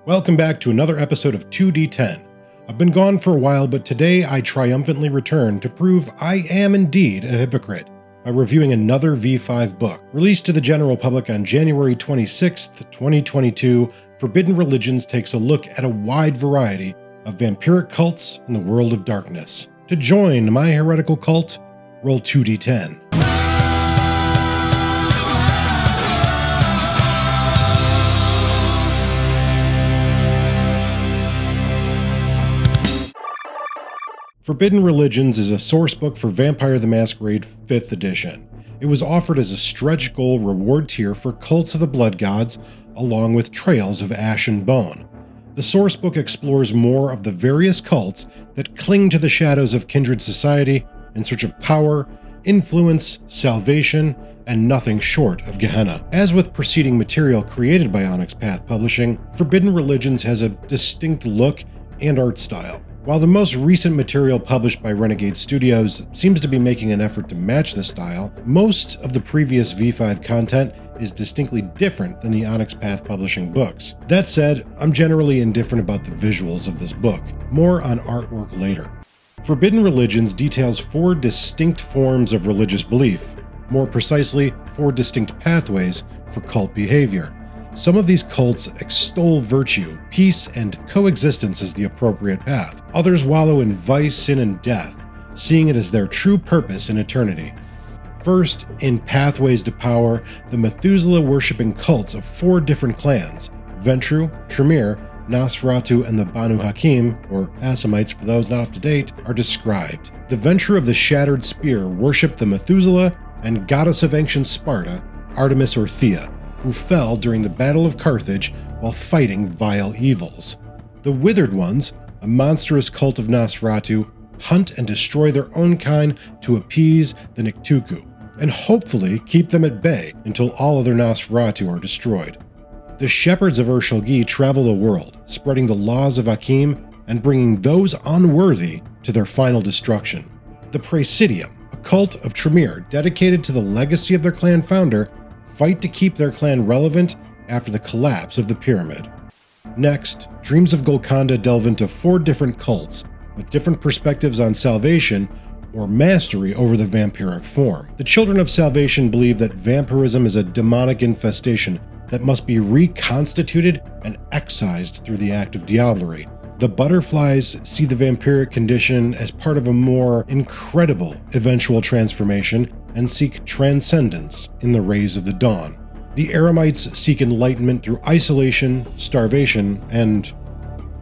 Welcome back to another episode of 2D10. I've been gone for a while, but today I triumphantly return to prove I am indeed a hypocrite by reviewing another V5 book. Released to the general public on January 26th, 2022, Forbidden Religions takes a look at a wide variety of vampiric cults in the world of darkness. To join my heretical cult, roll 2D10. Forbidden Religions is a sourcebook for Vampire the Masquerade 5th edition. It was offered as a stretch goal reward tier for cults of the blood gods, along with Trails of Ash and Bone. The sourcebook explores more of the various cults that cling to the shadows of Kindred society in search of power, influence, salvation, and nothing short of Gehenna. As with preceding material created by Onyx Path Publishing, Forbidden Religions has a distinct look and art style. While the most recent material published by Renegade Studios seems to be making an effort to match the style, most of the previous V5 content is distinctly different than the Onyx Path Publishing books. That said, I'm generally indifferent about the visuals of this book. More on artwork later. Forbidden Religions details 4 distinct forms of religious belief, more precisely, 4 distinct pathways for cult behavior. Some of these cults extol virtue, peace, and coexistence as the appropriate path. Others wallow in vice, sin, and death, seeing it as their true purpose in eternity. First, in Pathways to Power, the Methuselah-worshipping cults of 4 different clans, Ventrue, Tremere, Nosferatu, and the Banu Hakim, or Assamites for those not up to date, are described. The Ventrue of the Shattered Spear worship the Methuselah and goddess of ancient Sparta, Artemis or Thea, who fell during the Battle of Carthage while fighting vile evils. The Withered Ones, a monstrous cult of Nosferatu, hunt and destroy their own kind to appease the Niktuku, and hopefully keep them at bay until all other Nosferatu are destroyed. The Shepherds of Urshulgi travel the world, spreading the laws of Akim and bringing those unworthy to their final destruction. The Praesidium, a cult of Tremere dedicated to the legacy of their clan founder, fight to keep their clan relevant after the collapse of the pyramid. Next, Dreams of Golconda delve into 4 different cults with different perspectives on salvation or mastery over the vampiric form. The Children of Salvation believe that vampirism is a demonic infestation that must be reconstituted and excised through the act of diablerie. The Butterflies see the vampiric condition as part of a more incredible eventual transformation and seek transcendence in the rays of the dawn. The Eremites seek enlightenment through isolation, starvation, and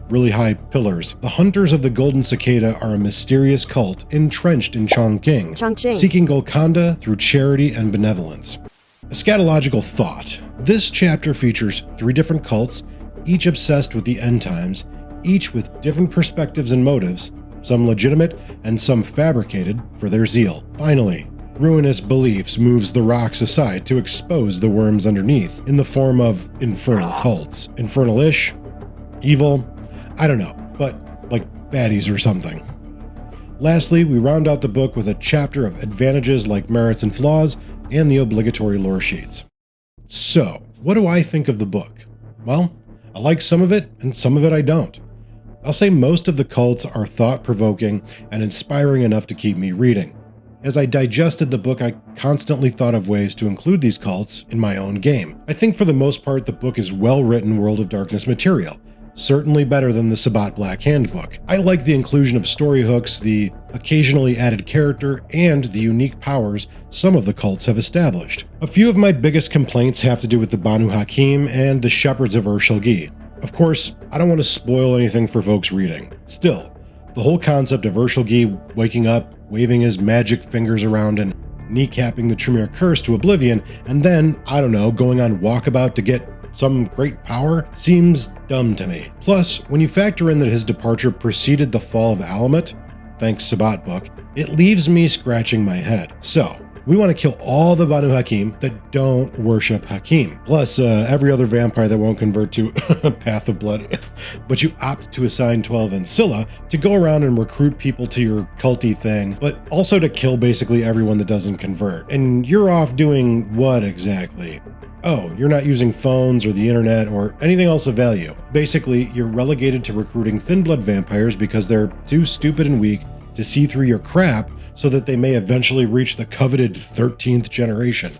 really high pillars. The Hunters of the Golden Cicada are a mysterious cult entrenched in Chongqing, seeking Golconda through charity and benevolence. Eschatological thought. This chapter features 3 different cults, each obsessed with the end times, each with different perspectives and motives, some legitimate and some fabricated for their zeal. Finally, ruinous beliefs moves the rocks aside to expose the worms underneath in the form of infernal cults. Infernal-ish? Evil? I don't know, but like baddies or something. Lastly, we round out the book with a chapter of advantages like merits and flaws and the obligatory lore sheets. So, what do I think of the book? Well, I like some of it and some of it I don't. I'll say most of the cults are thought-provoking and inspiring enough to keep me reading. As I digested the book, I constantly thought of ways to include these cults in my own game. I think for the most part the book is well-written World of Darkness material, certainly better than the Sabbat Black Handbook. I like the inclusion of story hooks, the occasionally added character, and the unique powers some of the cults have established. A few of my biggest complaints have to do with the Banu Hakim and the Shepherds of Urshulgi. Of course, I don't want to spoil anything for folks reading. Still, the whole concept of Urshulgi waking up, waving his magic fingers around and kneecapping the Tremere curse to oblivion, and then, I don't know, going on walkabout to get some great power seems dumb to me. Plus, when you factor in that his departure preceded the fall of Alamet, thanks Sabbat book, it leaves me scratching my head. So, We want to kill all the Banu Hakim that don't worship Hakim, plus every other vampire that won't convert to Path of Blood. But you opt to assign 12 Ancilla to go around and recruit people to your culty thing, but also to kill basically everyone that doesn't convert. And you're off doing what exactly? Oh, you're not using phones or the internet or anything else of value. Basically, you're relegated to recruiting thin blood vampires because they're too stupid and weak to see through your crap so that they may eventually reach the coveted 13th generation.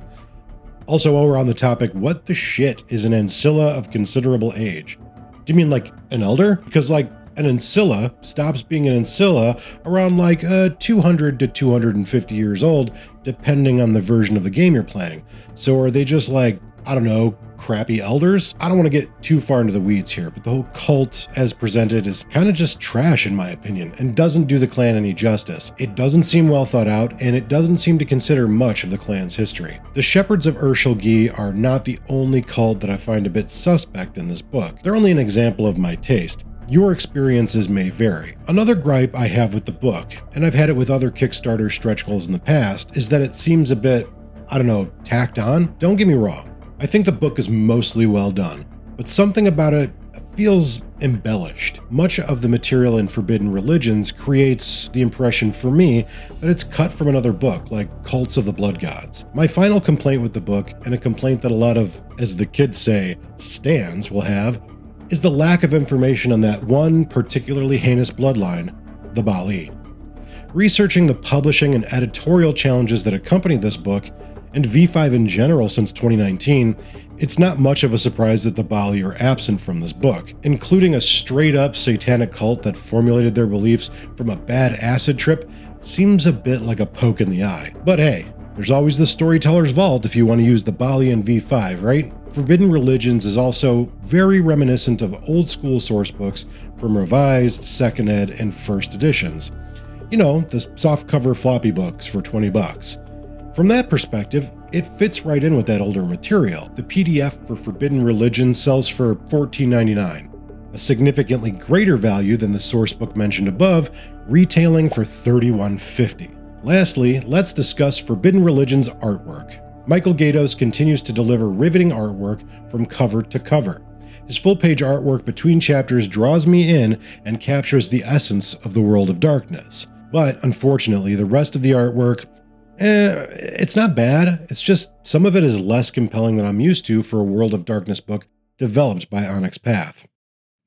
Also, while we're on the topic, what the shit is an Ancilla of considerable age? Do you mean like an elder? Because like an Ancilla stops being an Ancilla around like 200 to 250 years old, depending on the version of the game you're playing. So are they just like, I don't know, crappy elders? I don't want to get too far into the weeds here, but the whole cult as presented is kind of just trash in my opinion, and doesn't do the clan any justice. It doesn't seem well thought out, and it doesn't seem to consider much of the clan's history. The Shepherds of Urshulgi are not the only cult that I find a bit suspect in this book. They're only an example of my taste. Your experiences may vary. Another gripe I have with the book, and I've had it with other Kickstarter stretch goals in the past, is that it seems a bit, I don't know, tacked on. Don't get me wrong. I think the book is mostly well done, but something about it feels embellished. Much of the material in Forbidden Religions creates the impression for me that it's cut from another book, like Cults of the Blood Gods. My final complaint with the book, and a complaint that a lot of, as the kids say, stans will have, is the lack of information on that one particularly heinous bloodline, the Bali. Researching the publishing and editorial challenges that accompany this book, and V5 in general since 2019, it's not much of a surprise that the Bali are absent from this book, including a straight-up satanic cult that formulated their beliefs from a bad acid trip seems a bit like a poke in the eye. But hey, there's always the Storytellers Vault if you want to use the Bali in V5, right? Forbidden Religions is also very reminiscent of old-school source books from revised, second ed, and first editions. You know, the softcover floppy books for $20. From that perspective, it fits right in with that older material. The PDF for Forbidden Religion sells for $14.99, a significantly greater value than the source book mentioned above, retailing for $31.50. Lastly, let's discuss Forbidden Religion's artwork. Michael Gaydos continues to deliver riveting artwork from cover to cover. His full-page artwork between chapters draws me in and captures the essence of the World of Darkness. But, unfortunately, the rest of the artwork, it's not bad, it's just some of it is less compelling than I'm used to for a World of Darkness book developed by Onyx Path.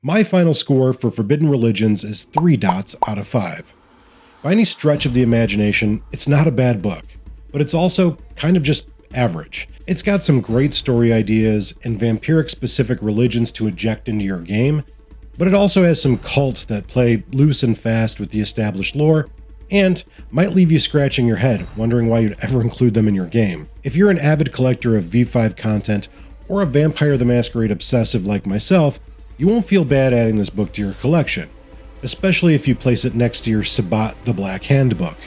My final score for Forbidden Religions is 3 dots out of 5. By any stretch of the imagination, it's not a bad book, but it's also kind of just average. It's got some great story ideas and vampiric-specific religions to inject into your game, but it also has some cults that play loose and fast with the established lore, and might leave you scratching your head, wondering why you'd ever include them in your game. If you're an avid collector of V5 content, or a Vampire the Masquerade obsessive like myself, you won't feel bad adding this book to your collection, especially if you place it next to your Sabbat the Black Hand book.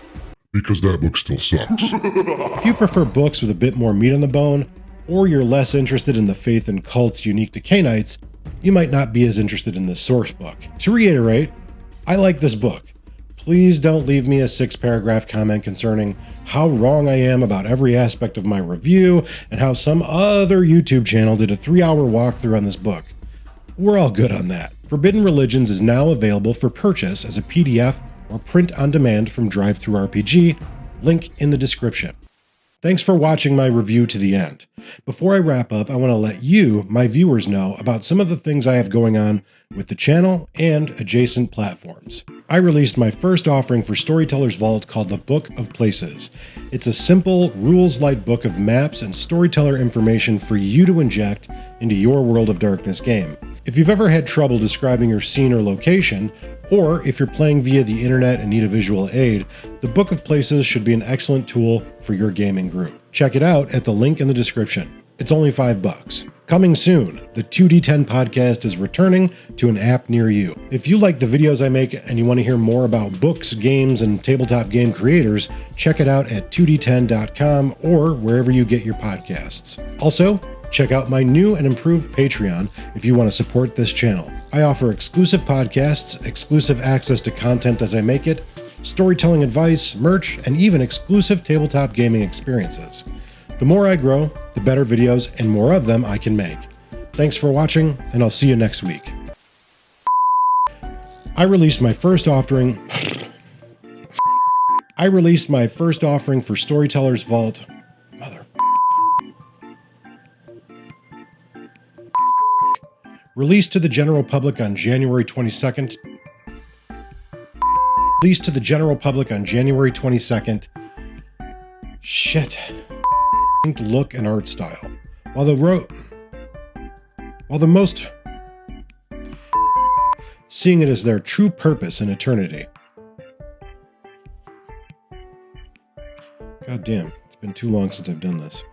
Because that book still sucks. If you prefer books with a bit more meat on the bone, or you're less interested in the faith and cults unique to Cainites, you might not be as interested in this source book. To reiterate, I like this book. Please don't leave me a 6-paragraph comment concerning how wrong I am about every aspect of my review and how some other YouTube channel did a 3-hour walkthrough on this book. We're all good on that. Forbidden Religions is now available for purchase as a PDF or print on demand from DriveThruRPG, link in the description. Thanks for watching my review to the end. Before I wrap up, I want to let you, my viewers, know about some of the things I have going on with the channel and adjacent platforms. I released my first offering for Storytellers Vault called the Book of Places. It's a simple, rules-light book of maps and storyteller information for you to inject into your World of Darkness game. If you've ever had trouble describing your scene or location, or if you're playing via the internet and need a visual aid, the Book of Places should be an excellent tool for your gaming group. Check it out at the link in the description. It's only $5. Coming soon, the 2D10 podcast is returning to an app near you. If you like the videos I make and you want to hear more about books, games, and tabletop game creators, check it out at 2d10.com or wherever you get your podcasts. Also, check out my new and improved Patreon if you want to support this channel. I offer exclusive podcasts, exclusive access to content as I make it, storytelling advice, merch, and even exclusive tabletop gaming experiences. The more I grow, the better videos and more of them I can make. Thanks for watching, and I'll see you next week. I released my first offering for Storytellers Vault. Released to the general public on January 22nd. Shit. Look and art style. While the most seeing it as their true purpose in eternity. God damn, it's been too long since I've done this.